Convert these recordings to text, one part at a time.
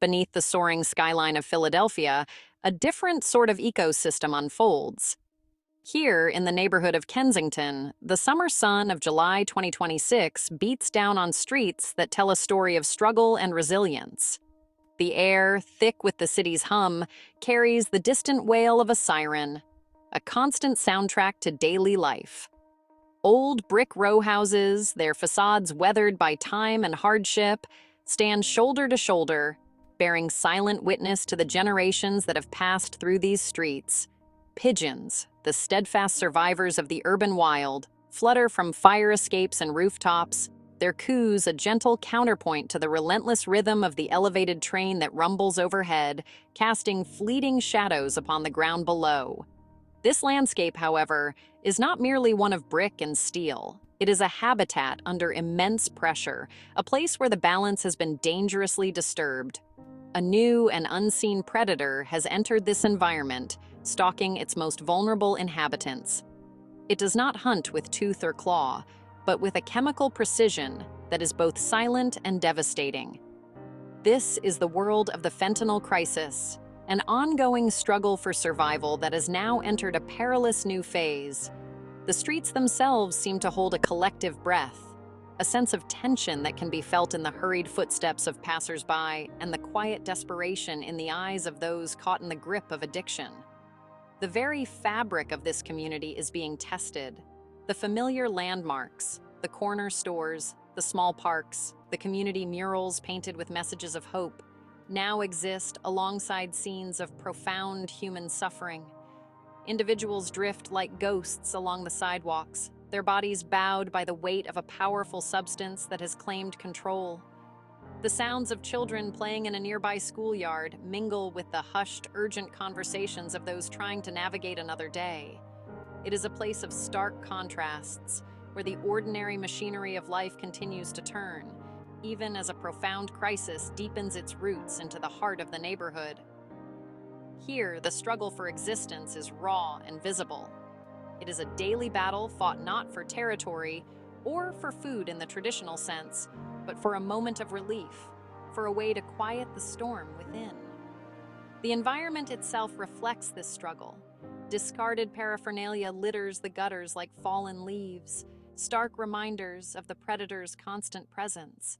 Beneath the soaring skyline of Philadelphia, a different sort of ecosystem unfolds. Here, in the neighborhood of Kensington, the summer sun of July 2026 beats down on streets that tell a story of struggle and resilience. The air, thick with the city's hum, carries the distant wail of a siren, a constant soundtrack to daily life. Old brick row houses, their facades weathered by time and hardship, stand shoulder to shoulder, bearing silent witness to the generations that have passed through these streets. Pigeons, the steadfast survivors of the urban wild, flutter from fire escapes and rooftops, their coos a gentle counterpoint to the relentless rhythm of the elevated train that rumbles overhead, casting fleeting shadows upon the ground below. This landscape, however, is not merely one of brick and steel. It is a habitat under immense pressure, a place where the balance has been dangerously disturbed. A new and unseen predator has entered this environment, stalking its most vulnerable inhabitants. It does not hunt with tooth or claw, but with a chemical precision that is both silent and devastating. This is the world of the fentanyl crisis, an ongoing struggle for survival that has now entered a perilous new phase. The streets themselves seem to hold a collective breath, a sense of tension that can be felt in the hurried footsteps of passers-by and the quiet desperation in the eyes of those caught in the grip of addiction. The very fabric of this community is being tested. The familiar landmarks, the corner stores, the small parks, the community murals painted with messages of hope, now exist alongside scenes of profound human suffering. Individuals drift like ghosts along the sidewalks, their bodies bowed by the weight of a powerful substance that has claimed control. The sounds of children playing in a nearby schoolyard mingle with the hushed, urgent conversations of those trying to navigate another day. It is a place of stark contrasts, where the ordinary machinery of life continues to turn, even as a profound crisis deepens its roots into the heart of the neighborhood. Here, the struggle for existence is raw and visible. It is a daily battle fought not for territory or for food in the traditional sense, but for a moment of relief, for a way to quiet the storm within. The environment itself reflects this struggle. Discarded paraphernalia litters the gutters like fallen leaves, stark reminders of the predator's constant presence.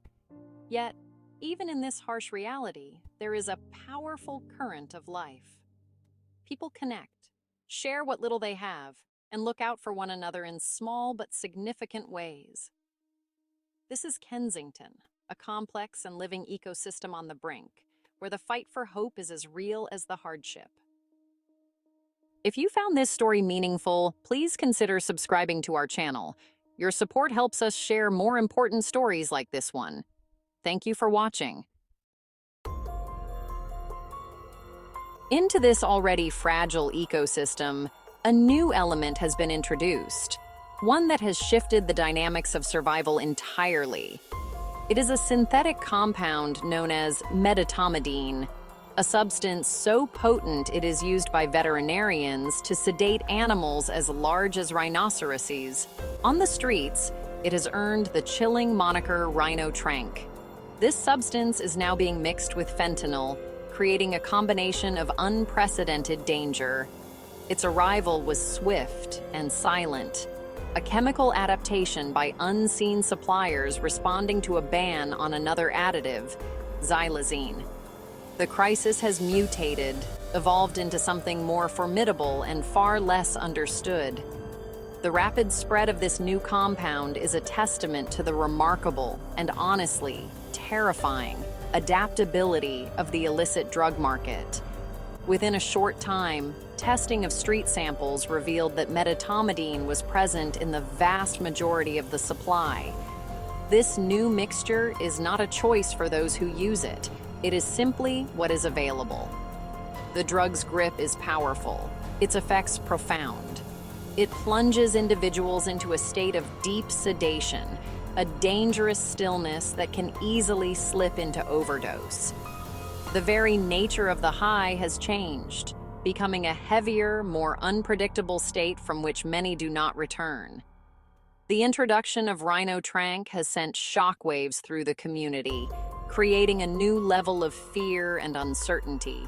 Yet, even in this harsh reality, there is a powerful current of life. People connect, share what little they have, and look out for one another in small but significant ways. This is Kensington, a complex and living ecosystem on the brink, where the fight for hope is as real as the hardship. If you found this story meaningful, please consider subscribing to our channel. Your support helps us share more important stories like this one. Thank you for watching. Into this already fragile ecosystem, a new element has been introduced, one that has shifted the dynamics of survival entirely. It is a synthetic compound known as medetomidine, a substance so potent it is used by veterinarians to sedate animals as large as rhinoceroses. On the streets, it has earned the chilling moniker Rhino Trank. This substance is now being mixed with fentanyl, creating a combination of unprecedented danger. Its arrival was swift and silent, a chemical adaptation by unseen suppliers responding to a ban on another additive, xylazine. The crisis has mutated, evolved into something more formidable and far less understood. The rapid spread of this new compound is a testament to the remarkable and honestly terrifying adaptability of the illicit drug market. Within a short time, testing of street samples revealed that medetomidine was present in the vast majority of the supply. This new mixture is not a choice for those who use it. It is simply what is available. The drug's grip is powerful, its effects profound. It plunges individuals into a state of deep sedation, a dangerous stillness that can easily slip into overdose. The very nature of the high has changed, becoming a heavier, more unpredictable state from which many do not return. The introduction of Rhino Trank has sent shockwaves through the community, creating a new level of fear and uncertainty.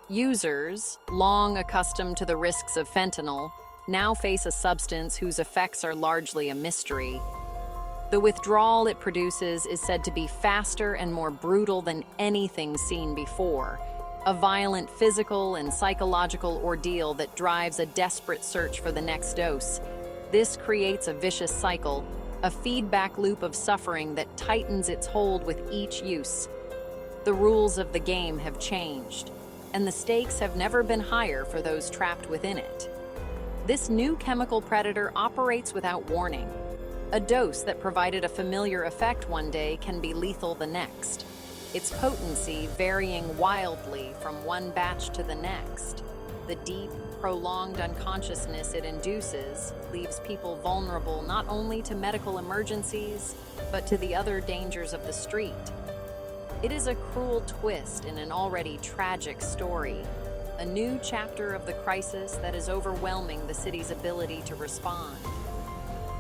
Users, long accustomed to the risks of fentanyl, now face a substance whose effects are largely a mystery. The withdrawal it produces is said to be faster and more brutal than anything seen before, a violent physical and psychological ordeal that drives a desperate search for the next dose. This creates a vicious cycle, a feedback loop of suffering that tightens its hold with each use. The rules of the game have changed, and the stakes have never been higher for those trapped within it. This new chemical predator operates without warning. A dose that provided a familiar effect one day can be lethal the next, its potency varying wildly from one batch to the next. The deep, prolonged unconsciousness it induces leaves people vulnerable not only to medical emergencies, but to the other dangers of the street. It is a cruel twist in an already tragic story, a new chapter of the crisis that is overwhelming the city's ability to respond.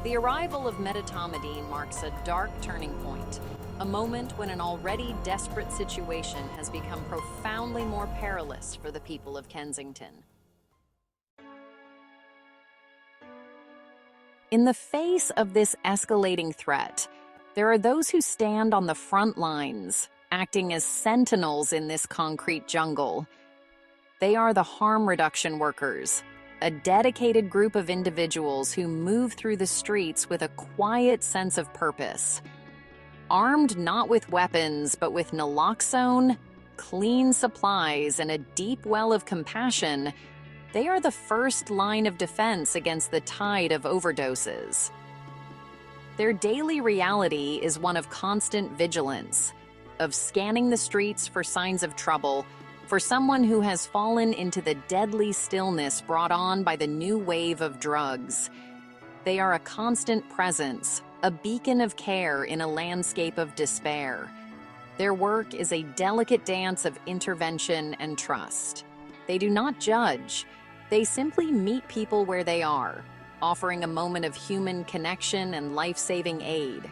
The arrival of medetomidine marks a dark turning point, a moment when an already desperate situation has become profoundly more perilous for the people of Kensington. In the face of this escalating threat, there are those who stand on the front lines, acting as sentinels in this concrete jungle. They are the harm reduction workers, a dedicated group of individuals who move through the streets with a quiet sense of purpose. Armed not with weapons, but with naloxone, clean supplies, and a deep well of compassion, they are the first line of defense against the tide of overdoses. Their daily reality is one of constant vigilance, of scanning the streets for signs of trouble, for someone who has fallen into the deadly stillness brought on by the new wave of drugs. They are a constant presence, a beacon of care in a landscape of despair. Their work is a delicate dance of intervention and trust. They do not judge. They simply meet people where they are, offering a moment of human connection and life-saving aid.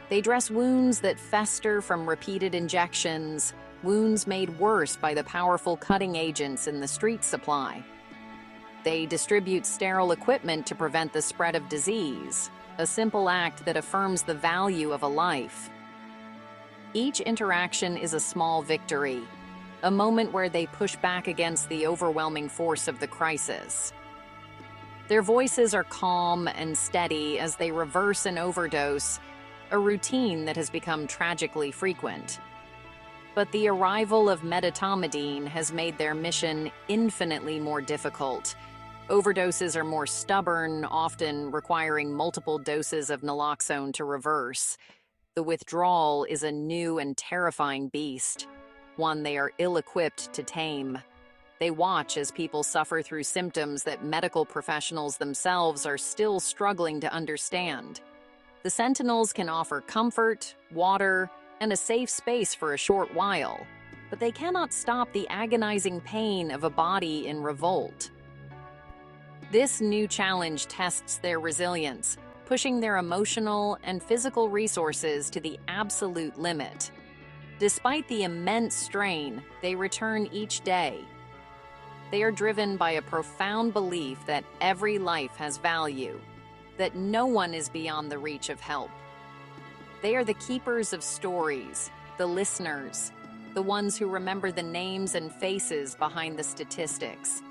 They dress wounds that fester from repeated injections, wounds made worse by the powerful cutting agents in the street supply. They distribute sterile equipment to prevent the spread of disease, a simple act that affirms the value of a life. Each interaction is a small victory, a moment where they push back against the overwhelming force of the crisis. Their voices are calm and steady as they reverse an overdose, a routine that has become tragically frequent. But the arrival of medetomidine has made their mission infinitely more difficult. Overdoses are more stubborn, often requiring multiple doses of naloxone to reverse. The withdrawal is a new and terrifying beast, one they are ill-equipped to tame. They watch as people suffer through symptoms that medical professionals themselves are still struggling to understand. The sentinels can offer comfort, water, and a safe space for a short while, but they cannot stop the agonizing pain of a body in revolt. This new challenge tests their resilience, pushing their emotional and physical resources to the absolute limit. Despite the immense strain, they return each day. They are driven by a profound belief that every life has value, that no one is beyond the reach of help. They are the keepers of stories, the listeners, the ones who remember the names and faces behind the statistics.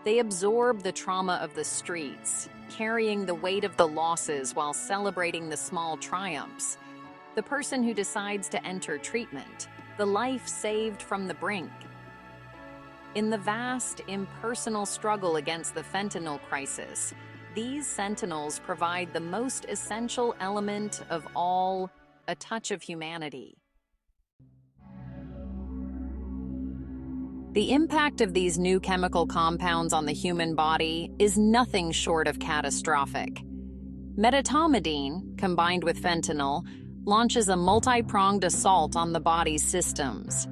They absorb the trauma of the streets, carrying the weight of the losses while celebrating the small triumphs. The person who decides to enter treatment, the life saved from the brink. In the vast, impersonal struggle against the fentanyl crisis, these sentinels provide the most essential element of all, a touch of humanity. The impact of these new chemical compounds on the human body is nothing short of catastrophic. Medetomidine, combined with fentanyl, launches a multi-pronged assault on the body's systems.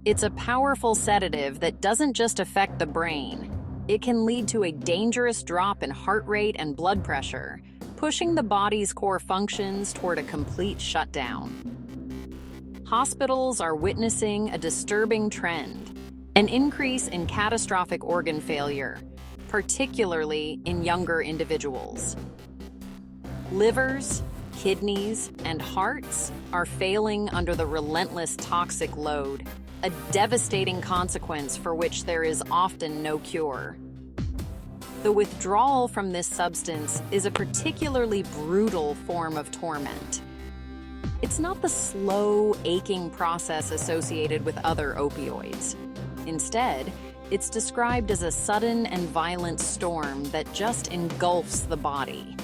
It's a powerful sedative that doesn't just affect the brain. It can lead to a dangerous drop in heart rate and blood pressure, pushing the body's core functions toward a complete shutdown. hospitals are witnessing a disturbing trend, an increase in catastrophic organ failure, particularly in younger individuals. Livers, kidneys, and hearts are failing under the relentless toxic load, a devastating consequence for which there is often no cure. The withdrawal from this substance is a particularly brutal form of torment. It's not the slow, aching process associated with other opioids. Instead, it's described as a sudden and violent storm that just engulfs the body.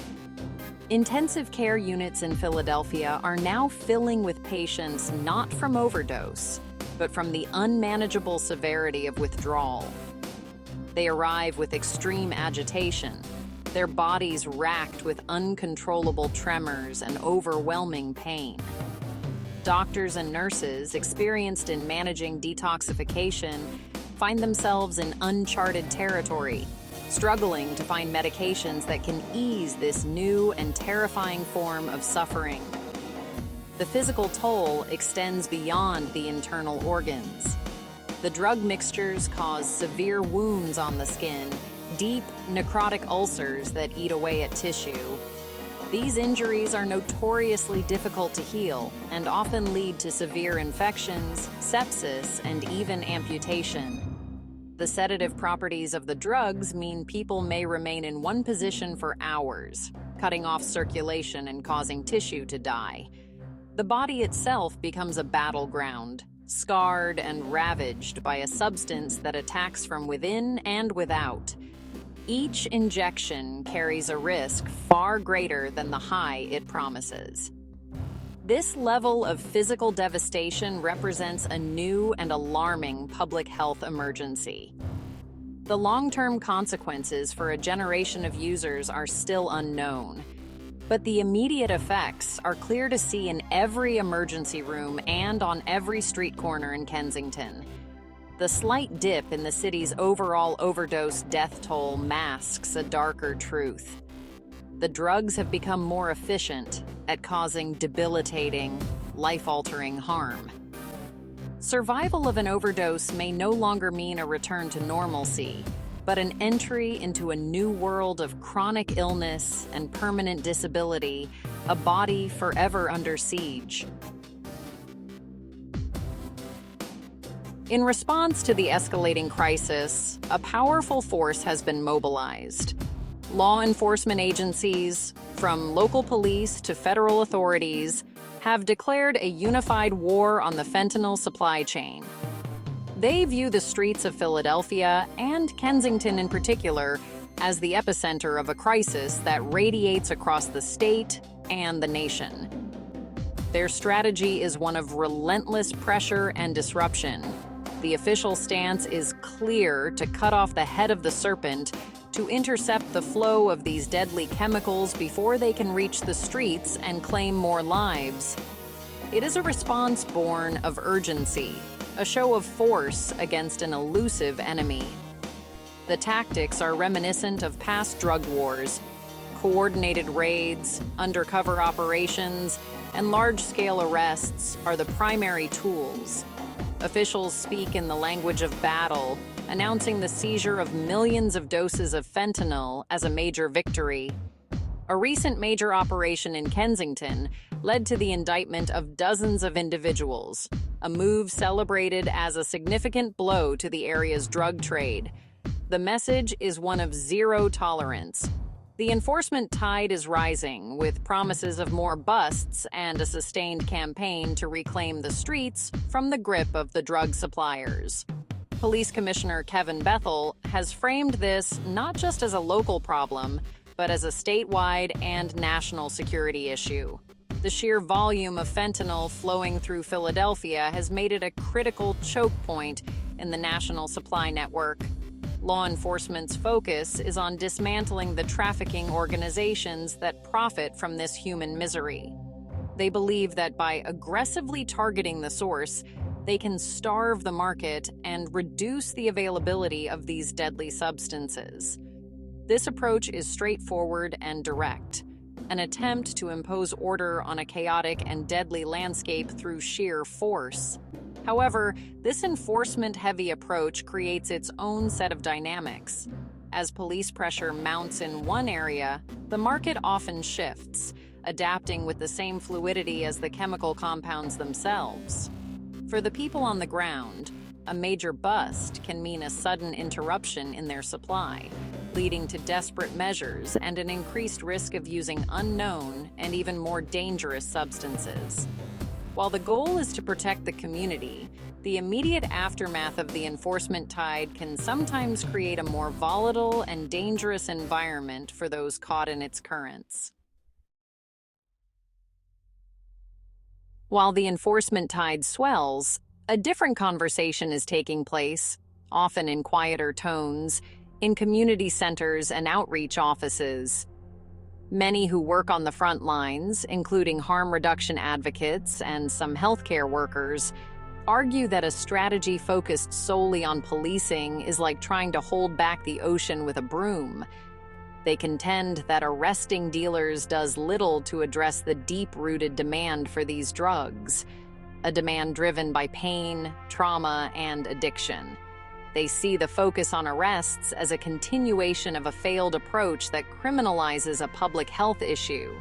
Intensive care units in Philadelphia are now filling with patients not from overdose, but from the unmanageable severity of withdrawal. They arrive with extreme agitation, their bodies racked with uncontrollable tremors and overwhelming pain. Doctors and nurses experienced in managing detoxification find themselves in uncharted territory, struggling to find medications that can ease this new and terrifying form of suffering. The physical toll extends beyond the internal organs. The drug mixtures cause severe wounds on the skin, deep necrotic ulcers that eat away at tissue. These injuries are notoriously difficult to heal and often lead to severe infections, sepsis, and even amputation. The sedative properties of the drugs mean people may remain in one position for hours, cutting off circulation and causing tissue to die. The body itself becomes a battleground, scarred and ravaged by a substance that attacks from within and without. Each injection carries a risk far greater than the high it promises. This level of physical devastation represents a new and alarming public health emergency. The long-term consequences for a generation of users are still unknown, but the immediate effects are clear to see in every emergency room and on every street corner in Kensington. The slight dip in the city's overall overdose death toll masks a darker truth. The drugs have become more efficient at causing debilitating, life-altering harm. Survival of an overdose may no longer mean a return to normalcy, but an entry into a new world of chronic illness and permanent disability, a body forever under siege. In response to the escalating crisis, a powerful force has been mobilized. Law enforcement agencies, from local police to federal authorities, have declared a unified war on the fentanyl supply chain. They view the streets of Philadelphia, and Kensington in particular, as the epicenter of a crisis that radiates across the state and the nation. Their strategy is one of relentless pressure and disruption. The official stance is clear: to cut off the head of the serpent, to intercept the flow of these deadly chemicals before they can reach the streets and claim more lives. It is a response born of urgency, a show of force against an elusive enemy. The tactics are reminiscent of past drug wars. Coordinated raids, undercover operations, and large-scale arrests are the primary tools. Officials speak in the language of battle, announcing the seizure of millions of doses of fentanyl as a major victory. A recent major operation in Kensington led to the indictment of dozens of individuals, a move celebrated as a significant blow to the area's drug trade. The message is one of zero tolerance. The enforcement tide is rising, with promises of more busts and a sustained campaign to reclaim the streets from the grip of the drug suppliers. Police Commissioner Kevin Bethel has framed this not just as a local problem, but as a statewide and national security issue. The sheer volume of fentanyl flowing through Philadelphia has made it a critical choke point in the national supply network. Law enforcement's focus is on dismantling the trafficking organizations that profit from this human misery. They believe that by aggressively targeting the source, they can starve the market and reduce the availability of these deadly substances. This approach is straightforward and direct. an attempt to impose order on a chaotic and deadly landscape through sheer force. However, this enforcement-heavy approach creates its own set of dynamics. As police pressure mounts in one area, the market often shifts, adapting with the same fluidity as the chemical compounds themselves. For the people on the ground, a major bust can mean a sudden interruption in their supply, leading to desperate measures and an increased risk of using unknown and even more dangerous substances. While the goal is to protect the community, the immediate aftermath of the enforcement tide can sometimes create a more volatile and dangerous environment for those caught in its currents. While the enforcement tide swells, a different conversation is taking place, often in quieter tones, in community centers and outreach offices. Many who work on the front lines, including harm reduction advocates and some healthcare workers, argue that a strategy focused solely on policing is like trying to hold back the ocean with a broom. They contend that arresting dealers does little to address the deep-rooted demand for these drugs, a demand driven by pain, trauma, and addiction. They see the focus on arrests as a continuation of a failed approach that criminalizes a public health issue.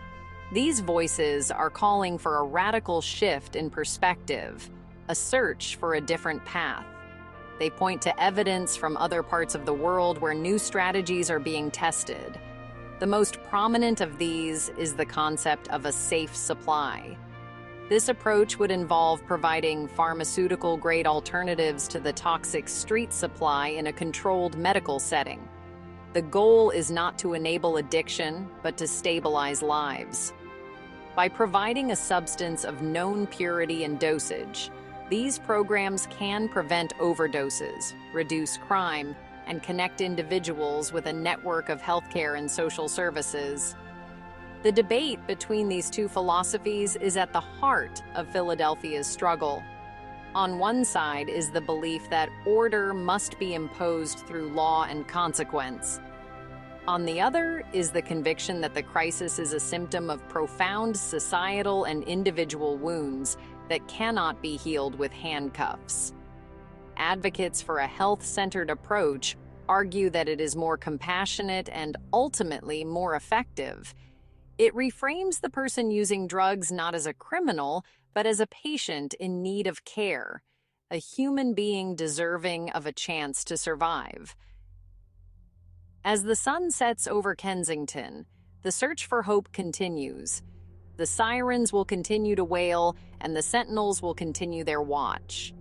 These voices are calling for a radical shift in perspective, a search for a different path. They point to evidence from other parts of the world where new strategies are being tested. The most prominent of these is the concept of a safe supply. This approach would involve providing pharmaceutical-grade alternatives to the toxic street supply in a controlled medical setting. The goal is not to enable addiction, but to stabilize lives. By providing a substance of known purity and dosage, these programs can prevent overdoses, reduce crime, and connect individuals with a network of healthcare and social services. The debate between these two philosophies is at the heart of Philadelphia's struggle. On one side is the belief that order must be imposed through law and consequence. On the other is the conviction that the crisis is a symptom of profound societal and individual wounds that cannot be healed with handcuffs. Advocates for a health-centered approach argue that it is more compassionate and ultimately more effective. It reframes the person using drugs not as a criminal, but as a patient in need of care, a human being deserving of a chance to survive. As the sun sets over Kensington, the search for hope continues. The sirens will continue to wail, and the sentinels will continue their watch.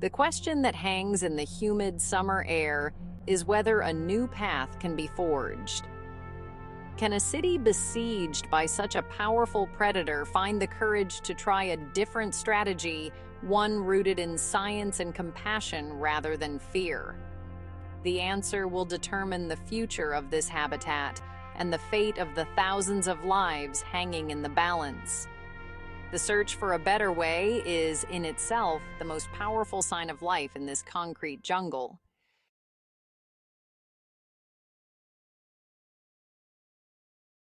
The question that hangs in the humid summer air is whether a new path can be forged. Can a city besieged by such a powerful predator find the courage to try a different strategy, one rooted in science and compassion rather than fear? The answer will determine the future of this habitat and the fate of the thousands of lives hanging in the balance. The search for a better way is, in itself, the most powerful sign of life in this concrete jungle.